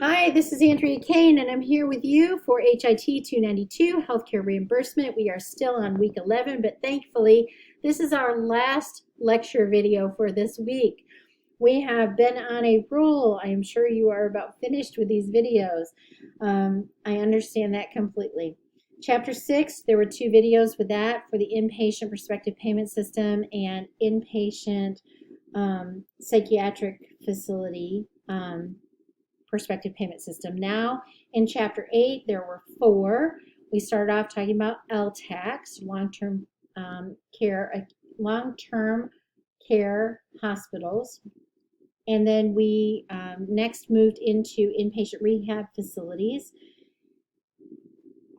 Hi, this is Andrea Kane, and I'm here with you for HIT 292 Healthcare Reimbursement. We are still on week 11, but thankfully, this is our last lecture video for this week. We have been on a roll. I am sure you are about finished with these videos. I understand that completely. Chapter 6, there were two videos with that for the inpatient prospective payment system and inpatient psychiatric facility prospective payment system. Now in chapter 8 there were four. We started off talking about LTACs, long-term care hospitals, and then we next moved into inpatient rehab facilities.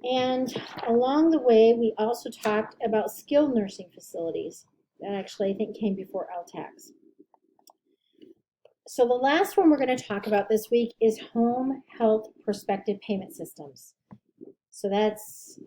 And along the way we also talked about skilled nursing facilities. That actually I think came before LTACs. So the last one we're going to talk about this week is home health prospective payment systems. So that's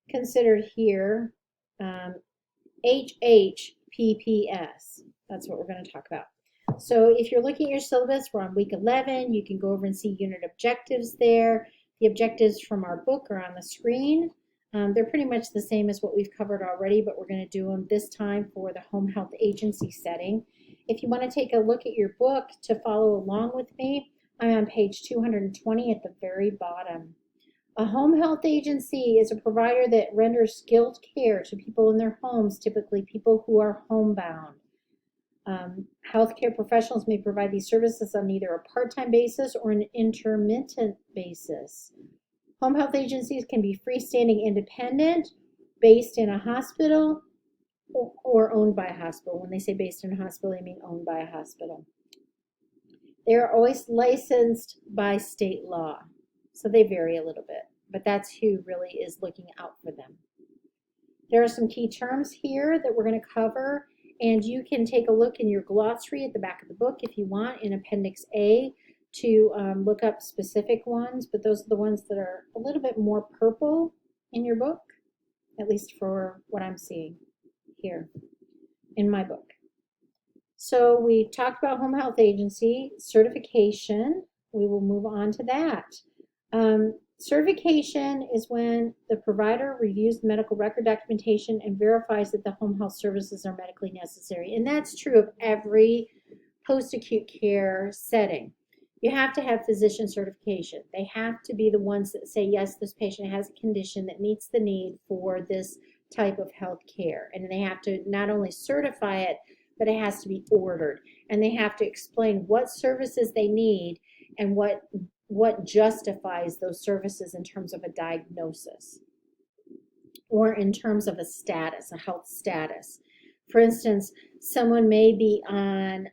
considered here HHPPS. That's what we're going to talk about. So if you're looking at your syllabus, we're on week 11. You can go over and see unit objectives there. The objectives from our book are on the screen. They're pretty much the same as what we've covered already, but we're going to do them this time for the home health agency setting. If you want to take a look at your book to follow along with me, I'm on page 220 at the very bottom. A home health agency is a provider that renders skilled care to people in their homes, typically people who are homebound. Healthcare professionals may provide these services on either a part-time basis or an intermittent basis. Home health agencies can be freestanding independent, based in a hospital, or owned by a hospital. When they say based in a hospital, they mean owned by a hospital. They are always licensed by state law, so they vary a little bit, but that's who really is looking out for them. There are some key terms here that we're going to cover, and you can take a look in your glossary at the back of the book if you want in Appendix A to look up specific ones, but those are the ones that are a little bit more purple in your book, at least for what I'm seeing here in my book. So we talked about home health agency certification. We will move on to that. Certification is when the provider reviews the medical record documentation and verifies that the home health services are medically necessary. And that's true of every post-acute care setting. You have to have physician certification. They have to be the ones that say, yes, this patient has a condition that meets the need for this type of health care. And they have to not only certify it, but it has to be ordered. And they have to explain what services they need and what justifies those services in terms of a diagnosis or in terms of a status, a health status. For instance, someone may be on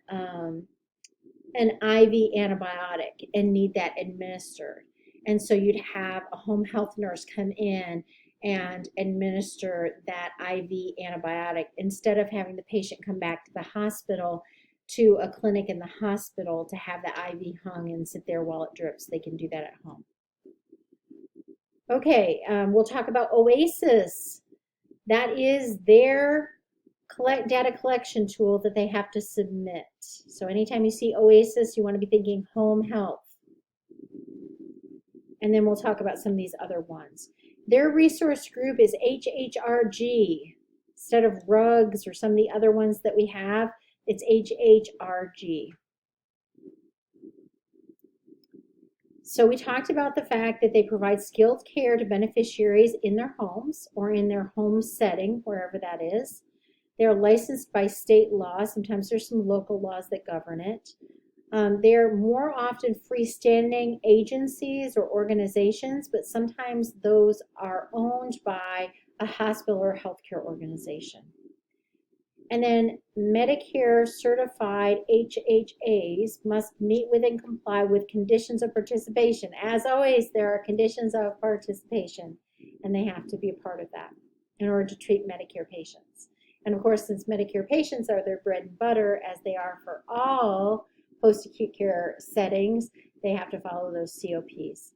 an IV antibiotic and need that administered. And so you'd have a home health nurse come in and administer that IV antibiotic instead of having the patient come back to the hospital to a clinic in the hospital to have the IV hung and sit there while it drips. They can do that at home. Okay, we'll talk about OASIS. That is their data collection tool that they have to submit. So anytime you see OASIS, you want to be thinking home health. And then we'll talk about some of these other ones. Their resource group is HHRG. Instead of RUGS or some of the other ones that we have, it's HHRG. So we talked about the fact that they provide skilled care to beneficiaries in their homes or in their home setting, wherever that is. They're licensed by state law. Sometimes there's some local laws that govern it. They're more often freestanding agencies or organizations, but sometimes those are owned by a hospital or healthcare organization. And then Medicare certified HHAs must meet with and comply with conditions of participation. As always, there are conditions of participation, and they have to be a part of that in order to treat Medicare patients. And of course, since Medicare patients are their bread and butter, as they are for all post-acute care settings, they have to follow those COPs.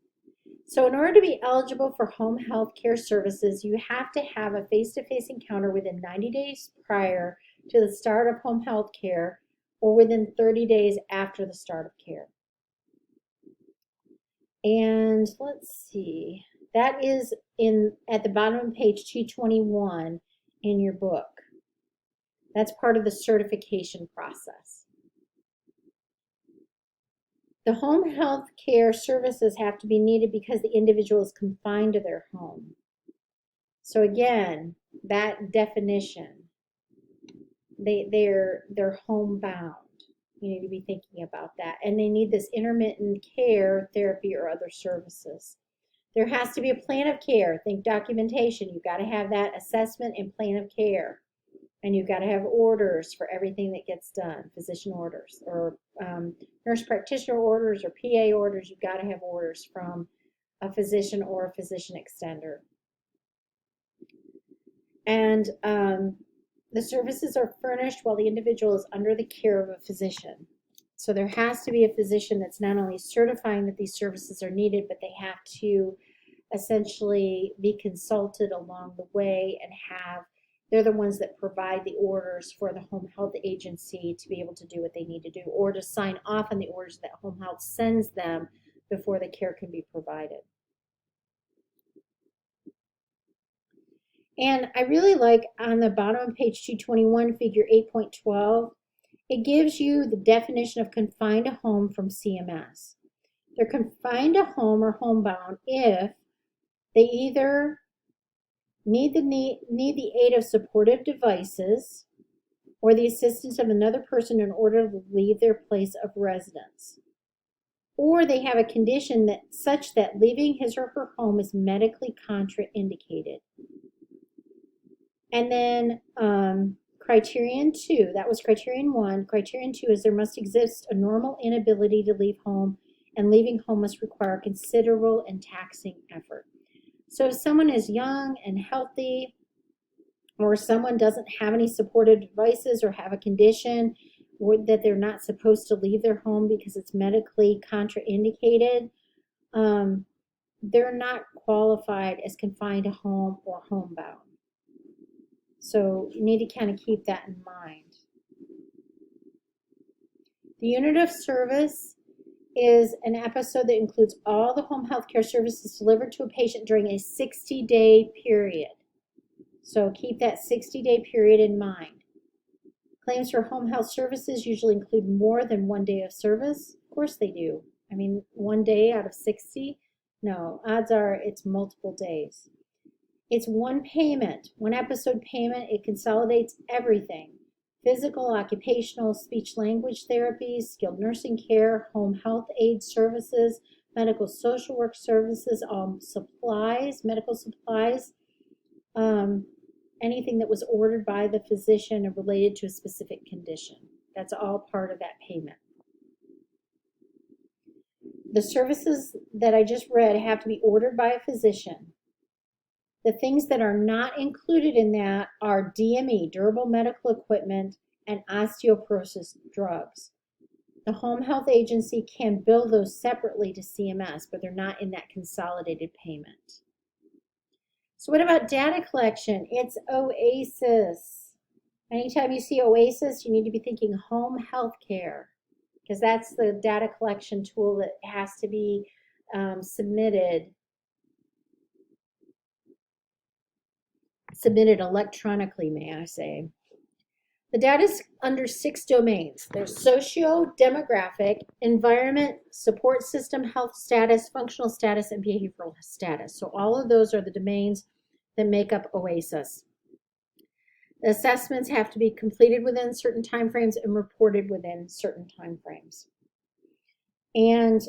So in order to be eligible for home health care services, you have to have a face-to-face encounter within 90 days prior to the start of home health care or within 30 days after the start of care. And let's see, that is at the bottom of page 221 in your book. That's part of the certification process. The home health care services have to be needed because the individual is confined to their home. So again, that definition, they're homebound. You need to be thinking about that. And they need this intermittent care, therapy, or other services. There has to be a plan of care. Think documentation. You've got to have that assessment and plan of care. And you've got to have orders for everything that gets done, physician orders, or nurse practitioner orders, or PA orders. You've got to have orders from a physician or a physician extender. And the services are furnished while the individual is under the care of a physician. So there has to be a physician that's not only certifying that these services are needed, but they have to essentially be consulted along the way and they're the ones that provide the orders for the home health agency to be able to do what they need to do, or to sign off on the orders that home health sends them before the care can be provided. And I really like on the bottom of page 221, figure 8.12, it gives you the definition of confined to home from CMS. They're confined to home or homebound if they either need the aid of supportive devices or the assistance of another person in order to leave their place of residence, or they have a condition such that leaving his or her home is medically contraindicated. And then criterion 2, that was criterion 1. Criterion 2 is there must exist a normal inability to leave home, and leaving home must require considerable and taxing effort. So if someone is young and healthy, or someone doesn't have any supportive devices or have a condition that they're not supposed to leave their home because it's medically contraindicated, they're not qualified as confined to home or homebound. So you need to kind of keep that in mind. The unit of service is an episode that includes all the home health care services delivered to a patient during a 60-day period. So keep that 60-day period in mind. Claims for home health services usually include more than 1 day of service. Of course they do. I mean, 1 day out of 60? No, odds are it's multiple days. It's one payment, one episode payment. It consolidates everything: physical, occupational, speech language therapies, skilled nursing care, home health aid services, medical social work services, supplies, medical supplies, anything that was ordered by the physician and related to a specific condition. That's all part of that payment. The services that I just read have to be ordered by a physician. The things that are not included in that are DME, durable medical equipment, and osteoporosis drugs. The home health agency can bill those separately to CMS, but they're not in that consolidated payment. So what about data collection? It's OASIS. Anytime you see OASIS, you need to be thinking home health care, because that's the data collection tool that has to be submitted electronically, may I say. The data is under 6 domains. There's socio-demographic, environment, support system, health status, functional status, and behavioral status. So all of those are the domains that make up OASIS. The assessments have to be completed within certain timeframes and reported within certain timeframes. And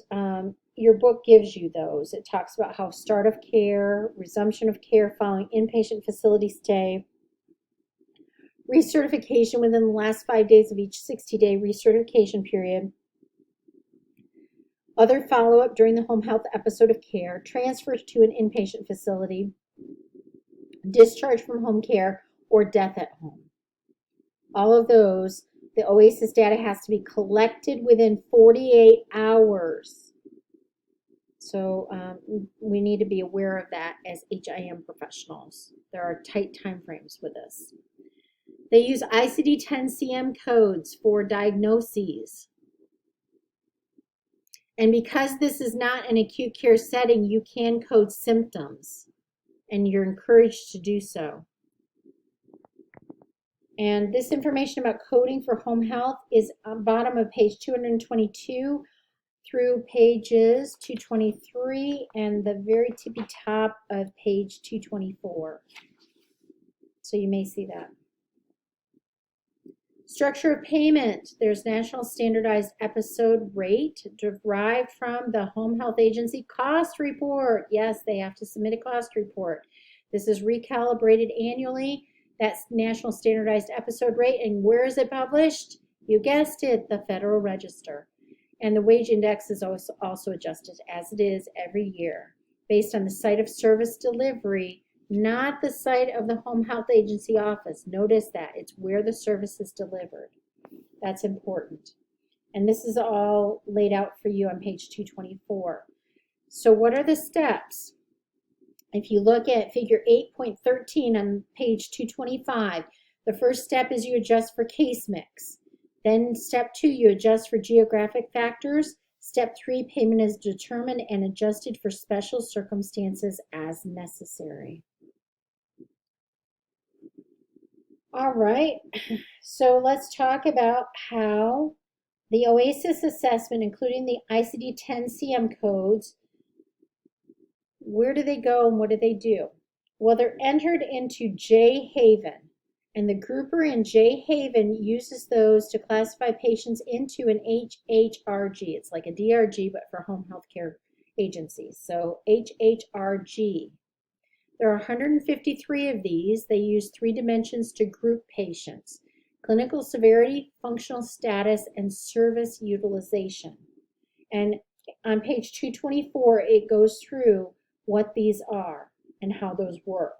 your book gives you those. It talks about how start of care, resumption of care following inpatient facility stay, recertification within the last 5 days of each 60-day recertification period, other follow-up during the home health episode of care, transfer to an inpatient facility, discharge from home care, or death at home. All of those, the OASIS data has to be collected within 48 hours. So we need to be aware of that as HIM professionals. There are tight timeframes with this. They use ICD-10 CM codes for diagnoses. And because this is not an acute care setting, you can code symptoms, and you're encouraged to do so. And this information about coding for home health is on bottom of page 222 through pages 223 and the very tippy top of page 224. So you may see that. Structure of payment. There's national standardized episode rate derived from the home health agency cost report. Yes, they have to submit a cost report. This is recalibrated annually. That's national standardized episode rate. And where is it published? You guessed it, the Federal Register. And the wage index is also adjusted as it is every year based on the site of service delivery, not the site of the home health agency office. Notice that. It's where the service is delivered. That's important. And this is all laid out for you on page 224. So what are the steps? If you look at figure 8.13 on page 225, the first step is you adjust for case mix. Then step 2, you adjust for geographic factors. Step 3, payment is determined and adjusted for special circumstances as necessary. All right, so let's talk about how the OASIS assessment, including the ICD-10 CM codes, where do they go and what do they do? Well, they're entered into J-Haven, and the grouper in J-Haven uses those to classify patients into an HHRG. It's like a DRG, but for home health care agencies. So HHRG. There are 153 of these. They use 3 dimensions to group patients: clinical severity, functional status, and service utilization. And on page 224, it goes through what these are and how those work.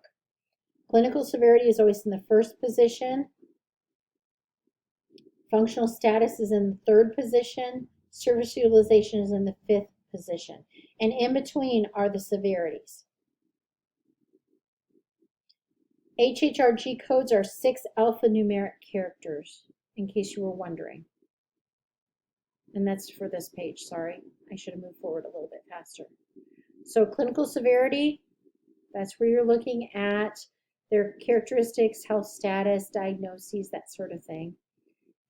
Clinical severity is always in the first position. Functional status is in the 3rd position. Service utilization is in the 5th position. And in between are the severities. HHRG codes are 6 alphanumeric characters, in case you were wondering. And that's for this page, sorry. I should have moved forward a little bit faster. So clinical severity, that's where you're looking at their characteristics, health status, diagnoses, that sort of thing.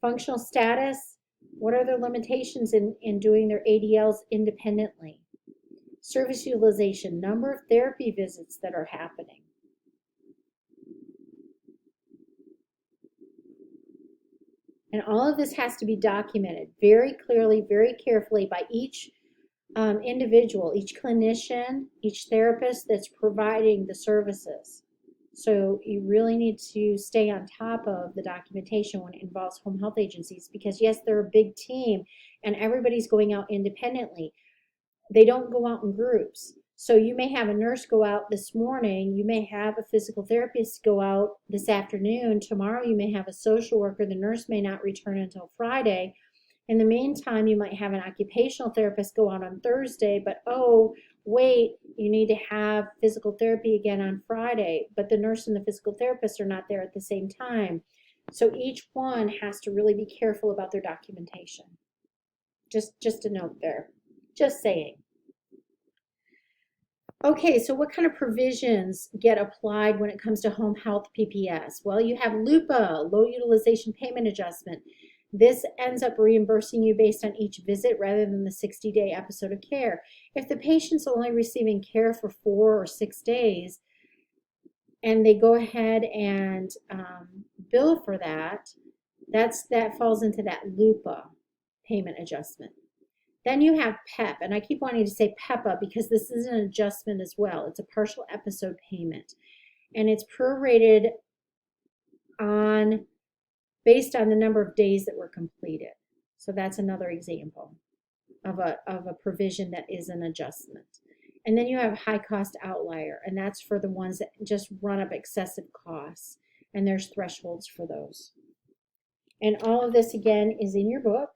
Functional status, what are their limitations in doing their ADLs independently? Service utilization, number of therapy visits that are happening. And all of this has to be documented very clearly, very carefully by each individual, each clinician, each therapist that's providing the services. So you really need to stay on top of the documentation when it involves home health agencies, because yes, they're a big team and everybody's going out independently. They don't go out in groups. So you may have a nurse go out this morning, you may have a physical therapist go out this afternoon, tomorrow you may have a social worker, the nurse may not return until Friday. In the meantime, you might have an occupational therapist go out on Thursday, but oh, wait, you need to have physical therapy again on Friday, but the nurse and the physical therapist are not there at the same time. So each one has to really be careful about their documentation. Just a note there. Just saying. Okay, so what kind of provisions get applied when it comes to home health PPS? Well, you have LUPA, low utilization payment adjustment. This ends up reimbursing you based on each visit rather than the 60-day episode of care. If the patient's only receiving care for 4 or 6 days and they go ahead and bill for that, that falls into that LUPA payment adjustment. Then you have PEP, and I keep wanting to say PEPA because this is an adjustment as well. It's a partial episode payment, and it's prorated based on the number of days that were completed. So that's another example of a provision that is an adjustment. And then you have high cost outlier, and that's for the ones that just run up excessive costs, and there's thresholds for those. And all of this again is in your book.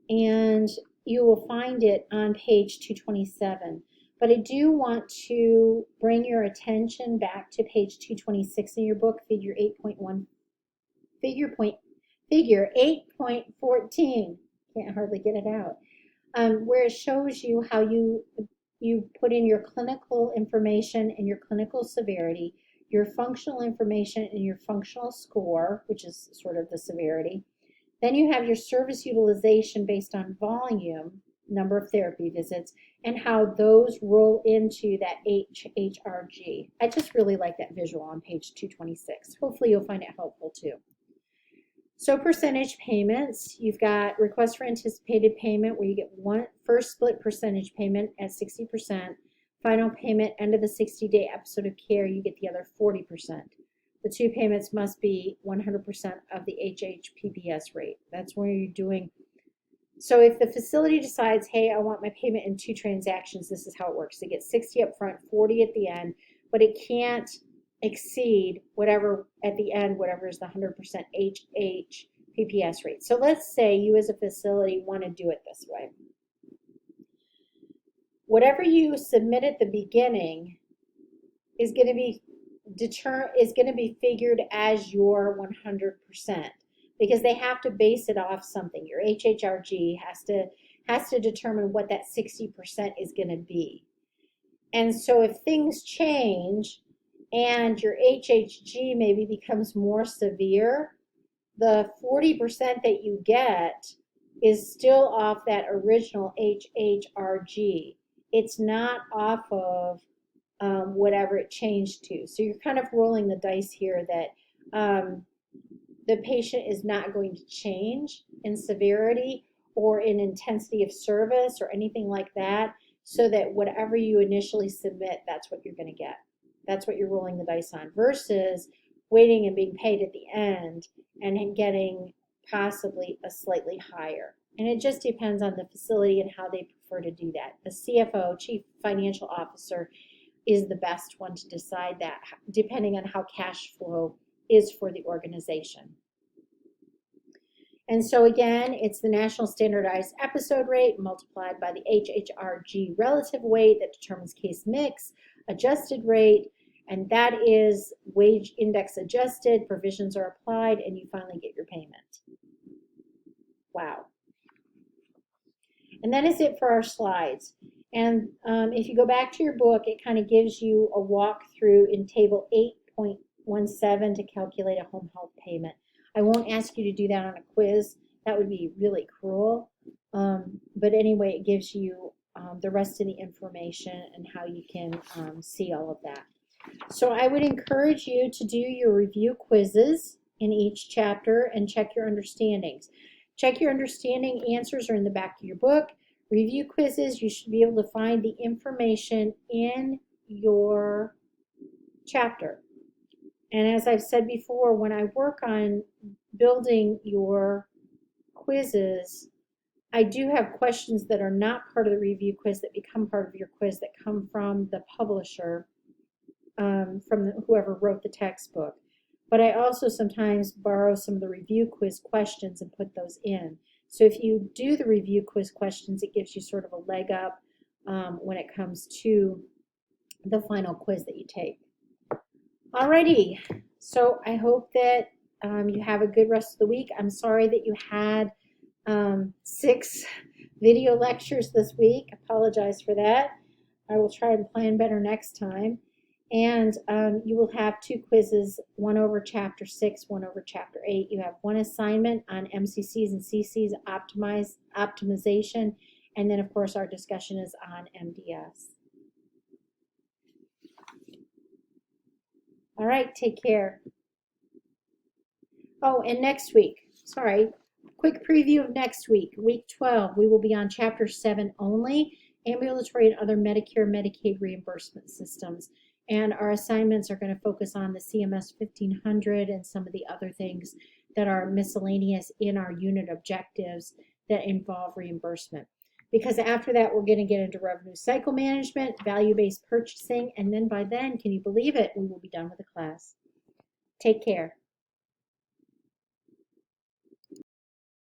And you will find it on page 227. But I do want to bring your attention back to page 226 in your book, figure 8.1, figure 8.14. Can't hardly get it out. Where it shows you how you put in your clinical information and your clinical severity, your functional information and your functional score, which is sort of the severity. Then you have your service utilization based on volume, number of therapy visits, and how those roll into that HHRG. I just really like that visual on page 226. Hopefully you'll find it helpful too. So percentage payments, you've got request for anticipated payment where you get one first split percentage payment at 60%. Final payment, end of the 60-day episode of care, you get the other 40%. The two payments must be 100% of the HHPPS rate. That's where you're doing. So if the facility decides, hey, I want my payment in 2 transactions, this is how it works. They get 60 up front, 40 at the end, but it can't exceed whatever at the end, whatever is the 100% HHPPS rate. So let's say you as a facility want to do it this way. Whatever you submit at the beginning is going to be figured as your 100% because they have to base it off something. Your HHRG has to determine what that 60% is going to be. And so if things change and your HHG maybe becomes more severe, the 40% that you get is still off that original HHRG. It's not off of whatever it changed to. So you're kind of rolling the dice here that the patient is not going to change in severity or in intensity of service or anything like that, so that whatever you initially submit, that's what you're going to get. That's what you're rolling the dice on, versus waiting and being paid at the end and getting possibly a slightly higher. And it just depends on the facility and how they prefer to do that. The CFO, Chief Financial Officer, is the best one to decide that, depending on how cash flow is for the organization. And so again, it's the National Standardized Episode Rate multiplied by the HHRG relative weight that determines case mix, adjusted rate, and that is wage index adjusted, provisions are applied, and you finally get your payment. Wow. And that is it for our slides. And if you go back to your book, it kind of gives you a walkthrough in table 8.17 to calculate a home health payment. I won't ask you to do that on a quiz. That would be really cruel. But anyway, it gives you the rest of the information and how you can see all of that. So I would encourage you to do your review quizzes in each chapter and check your understandings. Check your understanding answers are in the back of your book. Review quizzes, you should be able to find the information in your chapter. And as I've said before, when I work on building your quizzes, I do have questions that are not part of the review quiz that become part of your quiz that come from the publisher, from whoever wrote the textbook. But I also sometimes borrow some of the review quiz questions and put those in. So if you do the review quiz questions, it gives you sort of a leg up when it comes to the final quiz that you take. Alrighty, so I hope that you have a good rest of the week. I'm sorry that you had 6 video lectures this week. Apologize for that. I will try and plan better next time. And you will have 2 quizzes, one over chapter 6, one over chapter 8. You have one assignment on MCCs and CCs optimization, and then of course our discussion is on MDS. All right, take care. Oh, and next week, sorry, quick preview of next week, week 12, we will be on chapter 7 only, ambulatory and other Medicare, Medicaid reimbursement systems. And our assignments are going to focus on the CMS 1500 and some of the other things that are miscellaneous in our unit objectives that involve reimbursement. Because after that, we're going to get into revenue cycle management, value-based purchasing, and then by then, can you believe it, we will be done with the class. Take care.